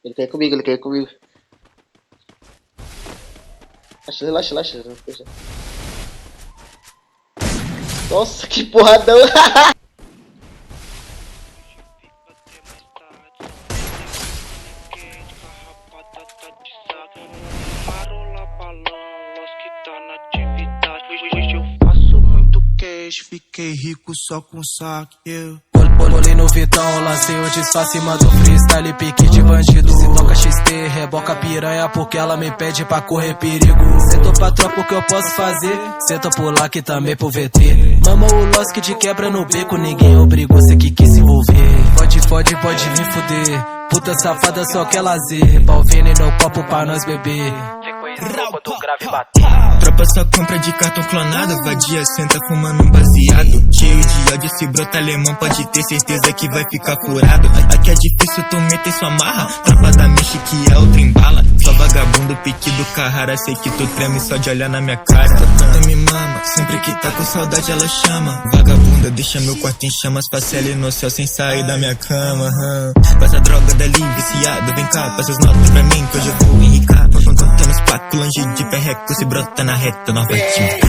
Ele quer ir comigo, ele quer ir comigo. Relaxa, relaxa. Nossa, que porradão. Fiquei rico só com saque, Bolei no Vitão, lancei o disfarce, mando freestyle, pique de bandido. Se toca XT, reboca piranha, porque ela me pede pra correr perigo. Sentou pra tropa o que eu posso fazer, senta por lá que também pro VT. Mama o Losk de quebra no beco, ninguém obrigou, cê que quis se envolver. Pode vir fuder, puta safada só quer lazer. Pau vendo no copo pra nós beber. Quando o grave bater. Tropa só compra de cartão clonado, vadia senta fumando um baseado. Cheio de ódio, esse brota alemão pode ter certeza que vai ficar furado. Aqui é difícil tu meter sua marra, tropa da mexe que é outra embala. Só vagabundo, pique do Carrara, sei que tu treme só de olhar na minha cara. Ela me mama, sempre que tá com saudade ela chama. Vagabunda, deixa meu quarto em chamas, passa ela no céu sem sair da minha cama. Passa droga dali, viciado, vem cá, passa os notas pra mim que hoje eu vou enricar. Contando os placos, longe de perreco, se brota na reta, nós vai te